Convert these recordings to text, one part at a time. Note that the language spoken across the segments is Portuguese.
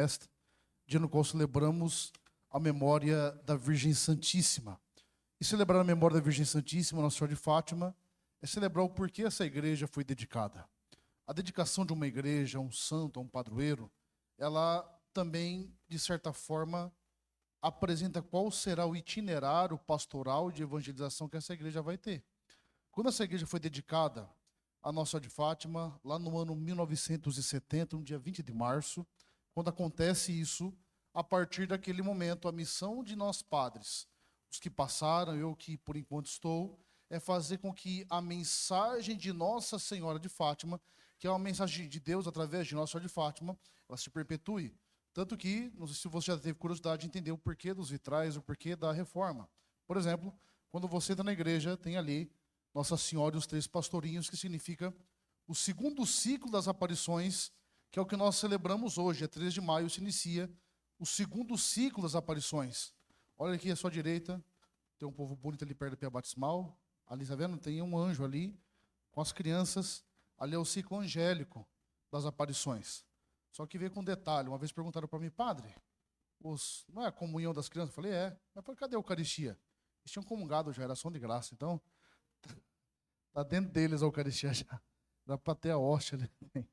festa, dia no qual celebramos a memória da Virgem Santíssima. E celebrar a memória da Virgem Santíssima, Nossa Senhora de Fátima, é celebrar o porquê essa igreja foi dedicada. A dedicação de uma igreja a um santo, a um padroeiro, ela também, de certa forma, apresenta qual será o itinerário pastoral de evangelização que essa igreja vai ter. Quando essa igreja foi dedicada a Nossa Senhora de Fátima, lá no ano 1970, no dia 20 de março, quando acontece isso, a partir daquele momento, a missão de nós padres, os que passaram, eu que por enquanto estou, é fazer com que a mensagem de Nossa Senhora de Fátima, que é uma mensagem de Deus através de Nossa Senhora de Fátima, ela se perpetue. Tanto que, não sei se você já teve curiosidade de entender o porquê dos vitrais, o porquê da reforma. Por exemplo, quando você está na igreja, tem ali Nossa Senhora e os três pastorinhos, que significa o segundo ciclo das aparições, que é o que nós celebramos hoje. É 3 de maio se inicia o segundo ciclo das aparições. Olha aqui à sua direita, tem um povo bonito ali perto da pia batismal. Ali, está vendo? Tem um anjo ali com as crianças. Ali é o ciclo angélico das aparições. Só que veio com um detalhe. Uma vez perguntaram para mim, padre, não é a comunhão das crianças? Eu falei, é. Mas falei, cadê a Eucaristia? Eles tinham comungado já, era ação de graça. Então, está dentro deles a Eucaristia já. Dá para ter a hóstia ali.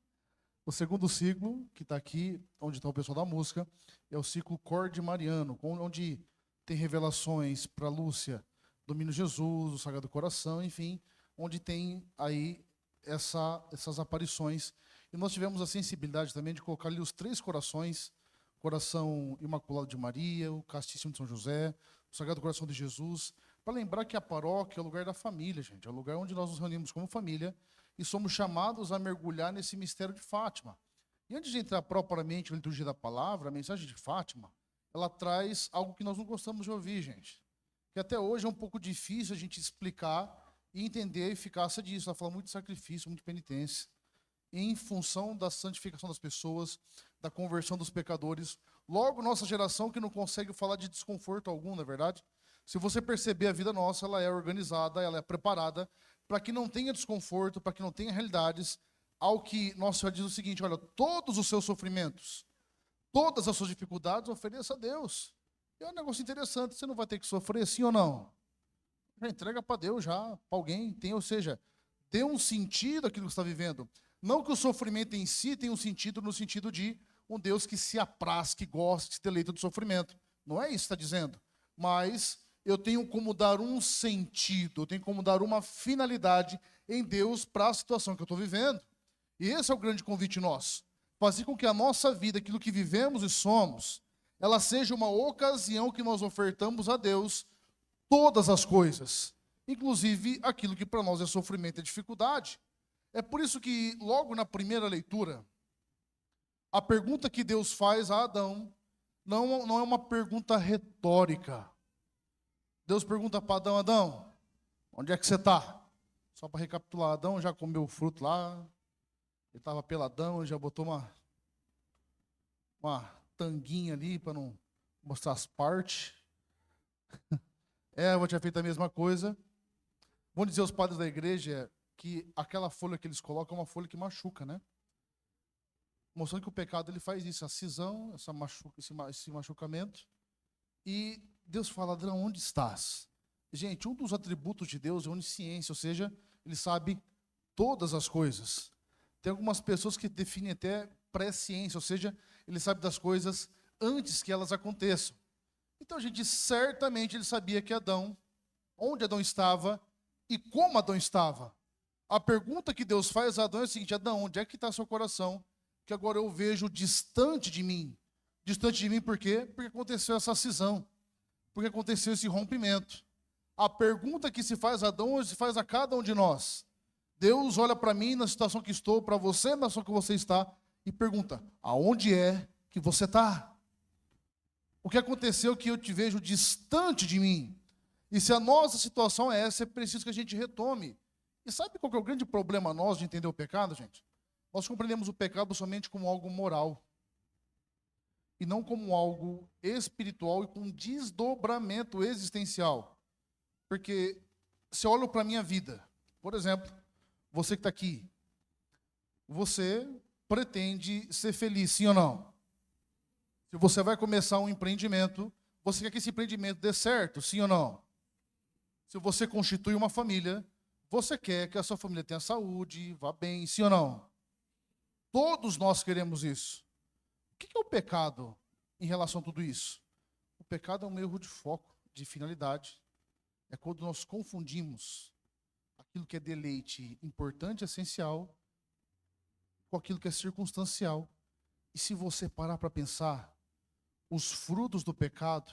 O segundo ciclo, que está aqui, onde está o pessoal da música, é o ciclo Corde Mariano, onde tem revelações para Lúcia, do Menino Jesus, o Sagrado Coração, enfim, onde tem aí essas aparições. E nós tivemos a sensibilidade também de colocar ali os 3 corações, Coração Imaculado de Maria, o Castíssimo de São José, o Sagrado Coração de Jesus, para lembrar que a paróquia é o lugar da família, gente, é o lugar onde nós nos reunimos como família e somos chamados a mergulhar nesse mistério de Fátima. E antes de entrar propriamente na liturgia da palavra, a mensagem de Fátima, ela traz algo que nós não gostamos de ouvir, gente, que até hoje é um pouco difícil a gente explicar e entender a eficácia disso. Ela fala muito de sacrifício, muito de penitência, em função da santificação das pessoas, da conversão dos pecadores. Logo, nossa geração que não consegue falar de desconforto algum, na verdade. Se você perceber, a vida nossa, ela é organizada, ela é preparada para que não tenha desconforto, para que não tenha realidades, ao que Nossa Senhora diz o seguinte, olha, todos os seus sofrimentos, todas as suas dificuldades, ofereça a Deus. E é um negócio interessante, você não vai ter que sofrer, sim ou não? Já entrega para Deus, já, para alguém, ou seja, dê um sentido àquilo que você está vivendo. Não que o sofrimento em si tenha um sentido no sentido de um Deus que se apraz, que gosta, que se deleita do sofrimento. Não é isso que está dizendo. Mas eu tenho como dar um sentido, eu tenho como dar uma finalidade em Deus para a situação que eu estou vivendo. E esse é o grande convite nosso. Fazer com que a nossa vida, aquilo que vivemos e somos, ela seja uma ocasião que nós ofertamos a Deus todas as coisas, inclusive aquilo que para nós é sofrimento e dificuldade. É por isso que, logo na primeira leitura, a pergunta que Deus faz a Adão não é uma pergunta retórica. Deus pergunta para Adão, Adão, onde é que você está? Só para recapitular, Adão já comeu o fruto lá, ele estava peladão, já botou uma tanguinha ali para não mostrar as partes. Eva tinha feito a mesma coisa. Vão dizer os padres da igreja que aquela folha que eles colocam é uma folha que machuca, né? Mostrando que o pecado ele faz isso, a cisão, esse machucamento. E Deus fala, Adão, onde estás? Gente, um dos atributos de Deus é onisciência, ou seja, ele sabe todas as coisas. Tem algumas pessoas que definem até presciência, ou seja, ele sabe das coisas antes que elas aconteçam. Então, gente, certamente ele sabia que Adão, onde Adão estava e como Adão estava. A pergunta que Deus faz a Adão é a seguinte, Adão, onde é que está seu coração? Que agora eu vejo distante de mim. Distante de mim por quê? Porque aconteceu essa cisão. Porque aconteceu esse rompimento. A pergunta que se faz a Adão, se faz a cada um de nós. Deus olha para mim na situação que estou, para você na situação que você está, e pergunta, aonde é que você está? O que aconteceu que eu te vejo distante de mim? E se a nossa situação é essa, é preciso que a gente retome. E sabe qual que é o grande problema nosso de entender o pecado, gente? Nós compreendemos o pecado somente como algo moral. E não como algo espiritual e com desdobramento existencial. Porque se eu olho para a minha vida, por exemplo, você que está aqui, você pretende ser feliz, sim ou não? Se você vai começar um empreendimento, você quer que esse empreendimento dê certo, sim ou não? Se você constitui uma família, você quer que a sua família tenha saúde, vá bem, sim ou não? Todos nós queremos isso. O que é o pecado em relação a tudo isso? O pecado é um erro de foco, de finalidade. É quando nós confundimos aquilo que é deleite importante, essencial, com aquilo que é circunstancial. E se você parar para pensar, os frutos do pecado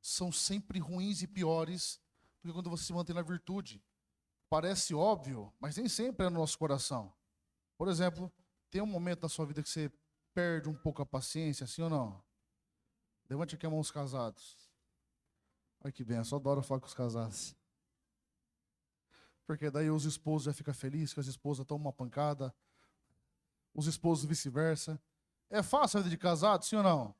são sempre ruins e piores do que quando você se mantém na virtude. Parece óbvio, mas nem sempre é no nosso coração. Por exemplo, tem um momento na sua vida que você perde um pouco a paciência, sim ou não? Levante aqui a mão os casados. Olha que bem, eu só adoro falar com os casados. Porque daí os esposos já ficam felizes que as esposas tomam uma pancada, os esposos vice-versa. É fácil a vida de casado, sim ou não?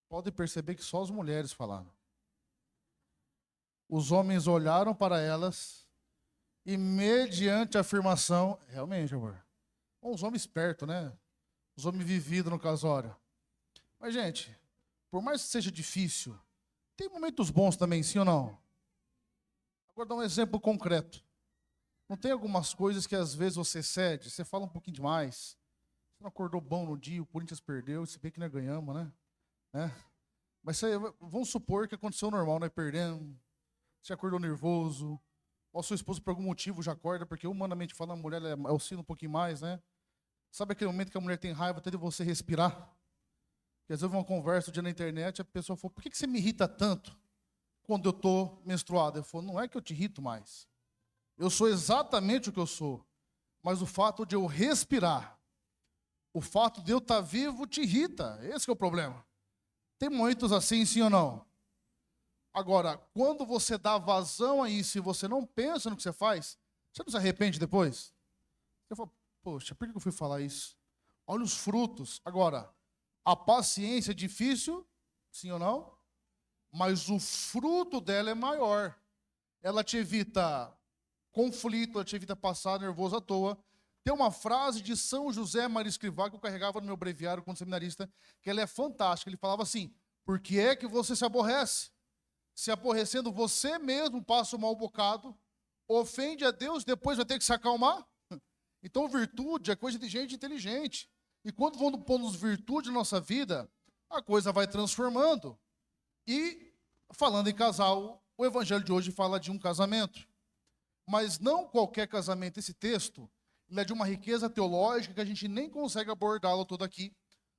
Pode perceber que só as mulheres falaram. Os homens olharam para elas e, mediante a afirmação, realmente, amor, uns homens espertos, né? Os homens vividos no casório. Mas, gente, por mais que seja difícil, tem momentos bons também, sim ou não? Agora, dar um exemplo concreto. Não tem algumas coisas que às vezes você cede, você fala um pouquinho demais. Você não acordou bom no dia, o Corinthians perdeu, se bem que nós ganhamos, né? Mas vamos supor que aconteceu normal, nós perdemos, você acordou nervoso, ou sua esposa por algum motivo já acorda, porque humanamente falando, a mulher oscila um pouquinho mais, né? Sabe aquele momento que a mulher tem raiva até de você respirar? Porque às vezes uma conversa um dia na internet, a pessoa fala, por que você me irrita tanto quando eu estou menstruada? Eu falo, não é que eu te irrito mais. Eu sou exatamente o que eu sou. Mas o fato de eu respirar, o fato de eu estar vivo te irrita. Esse que é o problema. Tem momentos assim, sim ou não? Agora, quando você dá vazão a isso e você não pensa no que você faz, você não se arrepende depois? Você fala, poxa, por que eu fui falar isso? Olha os frutos. Agora, a paciência é difícil, sim ou não? Mas o fruto dela é maior. Ela te evita conflito, ela te evita passar nervoso à toa. Tem uma frase de São José Maria Escrivá que eu carregava no meu breviário quando seminarista, que ela é fantástica. Ele falava assim, por que é que você se aborrece? Se aborrecendo você mesmo passa um mau bocado, ofende a Deus, depois vai ter que se acalmar? Então virtude é coisa de gente inteligente. E quando vamos pondo virtude na nossa vida, a coisa vai transformando. E, falando em casal, o evangelho de hoje fala de um casamento. Mas não qualquer casamento. Esse texto ele é de uma riqueza teológica que a gente nem consegue abordá-lo todo aqui.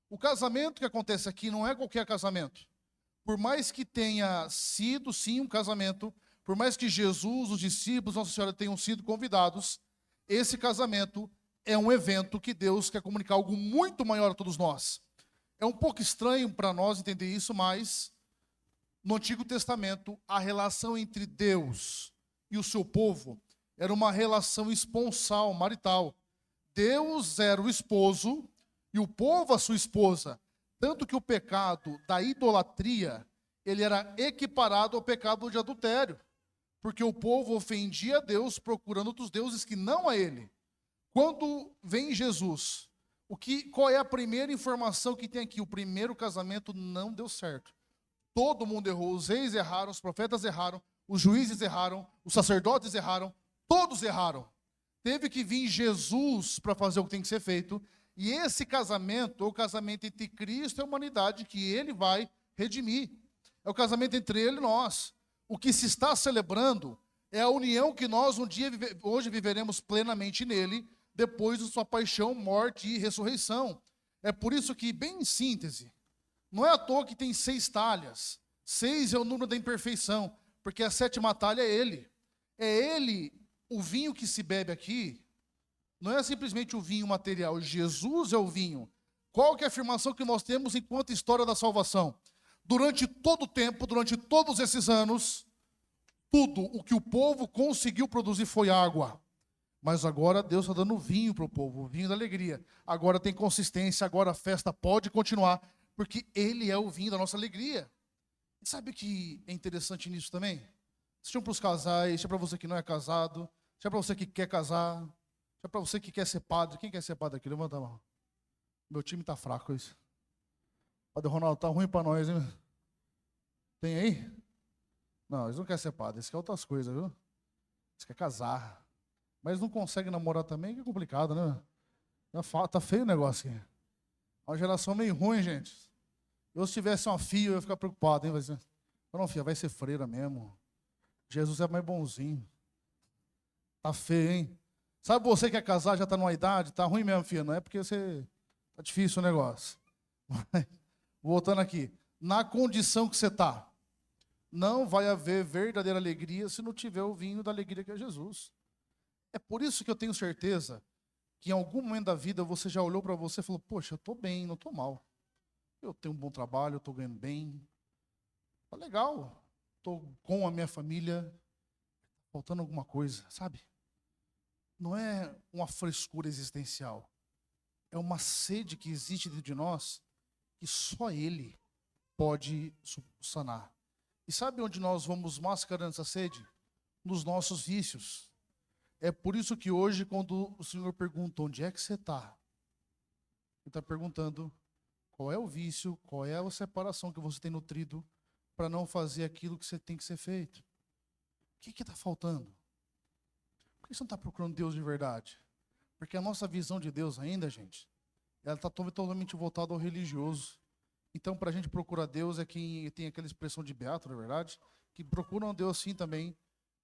O casamento que acontece aqui não é qualquer casamento. Por mais que tenha sido, sim, um casamento, por mais que Jesus, os discípulos, Nossa Senhora tenham sido convidados, esse casamento é um evento que Deus quer comunicar algo muito maior a todos nós. É um pouco estranho para nós entender isso, mas no Antigo Testamento, a relação entre Deus e o seu povo era uma relação esponsal, marital. Deus era o esposo e o povo a sua esposa. Tanto que o pecado da idolatria, ele era equiparado ao pecado de adultério. Porque o povo ofendia a Deus procurando outros deuses que não a ele. Quando vem Jesus, qual é a primeira informação que tem aqui? O primeiro casamento não deu certo. Todo mundo errou, os reis erraram, os profetas erraram, os juízes erraram, os sacerdotes erraram, todos erraram. Teve que vir Jesus para fazer o que tem que ser feito. E esse casamento é o casamento entre Cristo e a humanidade que ele vai redimir. É o casamento entre ele e nós. O que se está celebrando é a união que nós hoje viveremos plenamente nele, depois de sua paixão, morte e ressurreição. É por isso que, bem em síntese, não é à toa que tem 6 talhas. 6 é o número da imperfeição, porque a 7ª talha é ele. É ele, o vinho que se bebe aqui, não é simplesmente o vinho material. Jesus é o vinho. Qual que é a afirmação que nós temos enquanto história da salvação? Durante todo o tempo, durante todos esses anos, tudo o que o povo conseguiu produzir foi água. Mas agora Deus está dando vinho para o povo, o vinho da alegria. Agora tem consistência, agora a festa pode continuar, porque ele é o vinho da nossa alegria. E sabe o que é interessante nisso também? Isso é para os casais, isso é para você que não é casado, isso é para você que quer casar, isso é para você que quer ser padre. Quem quer ser padre aqui? Levanta a mão. Meu time está fraco, isso. Padre Ronaldo, tá ruim para nós, hein? Tem aí? Não, eles não querem ser padre, eles querem outras coisas, viu? Eles querem casar. Mas não conseguem namorar também, que é complicado, né? Tá feio o negócio aqui. Uma geração meio ruim, gente. Eu, se tivesse uma filha, eu ia ficar preocupado, hein? Não, filha, vai ser freira mesmo. Jesus é mais bonzinho. Tá feio, hein? Sabe você que quer casar, já tá numa idade, tá ruim mesmo, filha. Não é porque você... Tá difícil o negócio. Voltando aqui. Na condição que você tá, não vai haver verdadeira alegria se não tiver o vinho da alegria que é Jesus. É por isso que eu tenho certeza que em algum momento da vida você já olhou para você e falou, poxa, eu estou bem, não estou mal. Eu tenho um bom trabalho, eu estou ganhando bem. Tá legal. Estou com a minha família. Faltando alguma coisa, sabe? Não é uma frescura existencial. É uma sede que existe dentro de nós que só Ele pode sanar. E sabe onde nós vamos mascarando essa sede? Nos nossos vícios. É por isso que hoje, quando o Senhor pergunta onde é que você está, Ele está perguntando qual é o vício, qual é a separação que você tem nutrido para não fazer aquilo que você tem que ser feito. O que está faltando? Por que você não está procurando Deus de verdade? Porque a nossa visão de Deus ainda, gente, ela está totalmente voltada ao religioso. Então, para a gente procurar Deus é quem tem aquela expressão de beato, na verdade, que procuram Deus sim também,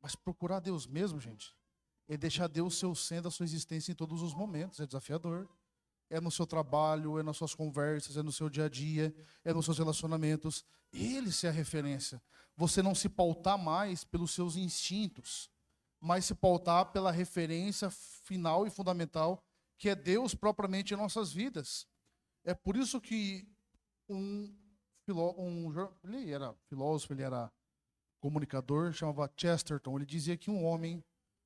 mas procurar Deus mesmo, gente, é deixar Deus ser o centro da sua existência em todos os momentos. É desafiador. É no seu trabalho, é nas suas conversas, é no seu dia a dia, é nos seus relacionamentos. Ele ser a referência. Você não se pautar mais pelos seus instintos, mas se pautar pela referência final e fundamental, que é Deus propriamente em nossas vidas. É por isso que ele era filósofo, ele era comunicador, chamava Chesterton. Ele dizia que um homem,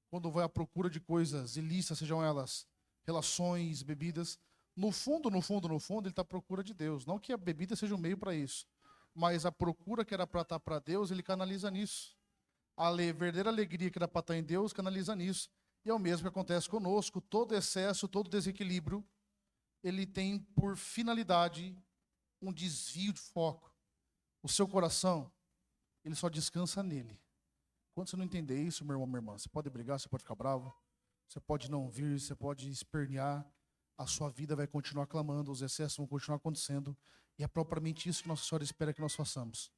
quando vai à procura de coisas ilícitas, sejam elas relações, bebidas, no fundo, ele está à procura de Deus. Não que a bebida seja um meio para isso, mas a procura que era para estar para Deus, ele canaliza nisso. A verdadeira alegria que era para estar em Deus, canaliza nisso. E é o mesmo que acontece conosco. Todo excesso, todo desequilíbrio, ele tem por finalidade um desvio de foco. O seu coração, ele só descansa nele. Quando você não entender isso, meu irmão, minha irmã, você pode brigar, você pode ficar bravo, você pode não vir, você pode espernear, a sua vida vai continuar clamando, os excessos vão continuar acontecendo, e é propriamente isso que Nossa Senhora espera que nós façamos.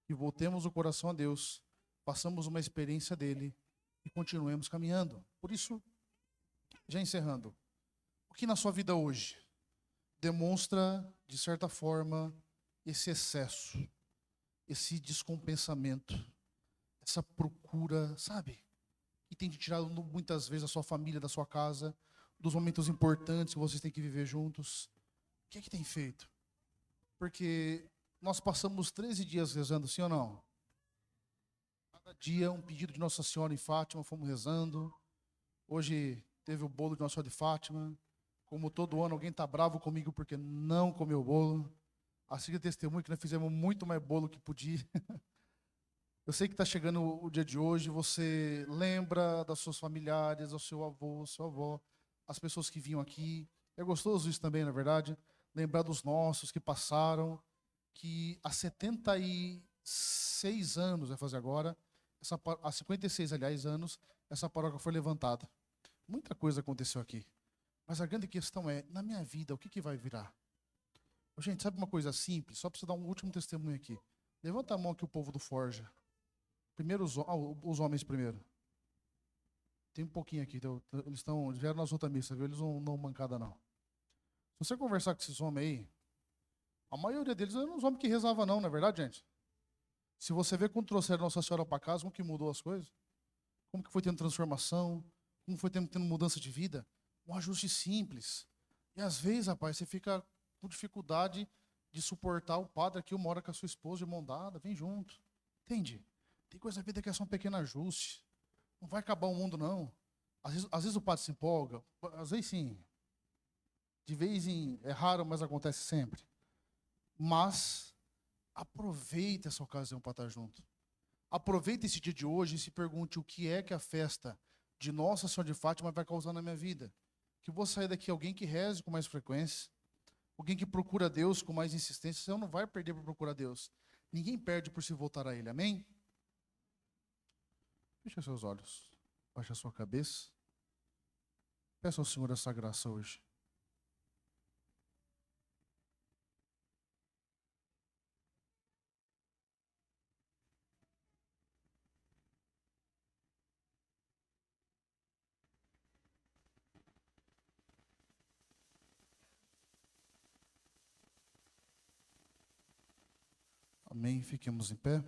E voltemos o coração a Deus, passamos uma experiência dele e continuemos caminhando. Por isso, já encerrando, o que na sua vida hoje demonstra, de certa forma, esse excesso, esse descompensamento, essa procura, sabe? E tem te tirado muitas vezes da sua família, da sua casa, dos momentos importantes que vocês têm que viver juntos. O que é que tem feito? Porque nós passamos 13 dias rezando, sim ou não? Cada dia um pedido de Nossa Senhora em Fátima, fomos rezando. Hoje teve o bolo de Nossa Senhora de Fátima. Como todo ano, alguém está bravo comigo porque não comeu o bolo. Assim que testemunho que nós fizemos muito mais bolo que podia. Eu sei que está chegando o dia de hoje, você lembra das suas familiares, do seu avô, sua avó, as pessoas que vinham aqui. É gostoso isso também, na verdade. Lembrar dos nossos que passaram, que há 76 anos, vai fazer agora, há 56, aliás, anos, essa paróquia foi levantada. Muita coisa aconteceu aqui. Mas a grande questão é, na minha vida, o que vai virar? Gente, sabe uma coisa simples? Só para você dar um último testemunho aqui. Levanta a mão aqui o povo do Forja. Primeiro os homens primeiro. Tem um pouquinho aqui. Eles vieram nas outras missas, viu? Eles não dão mancada, não. Se você conversar com esses homens aí, a maioria deles não eram os homens que rezavam, não é verdade, gente? Se você vê quando trouxeram Nossa Senhora para casa, como que mudou as coisas? Como que foi tendo transformação? Como foi tendo mudança de vida? Um ajuste simples. E às vezes, rapaz, você fica com dificuldade de suportar o padre aqui, mora com a sua esposa de mão dada, vem junto. Entende? Tem coisa na vida que é só um pequeno ajuste. Não vai acabar o mundo, não. Às vezes o padre se empolga, às vezes sim. De vez em... É raro, mas acontece sempre. Mas aproveite essa ocasião para estar junto. Aproveite esse dia de hoje e se pergunte o que é que a festa de Nossa Senhora de Fátima vai causar na minha vida. Que eu vou sair daqui alguém que reze com mais frequência, Alguém que procura Deus com mais insistência, você não vai perder por procurar Deus. Ninguém perde por se voltar a Ele, amém? Feche seus olhos, baixe a sua cabeça. Peça ao Senhor essa graça hoje. Amém. Fiquemos em pé.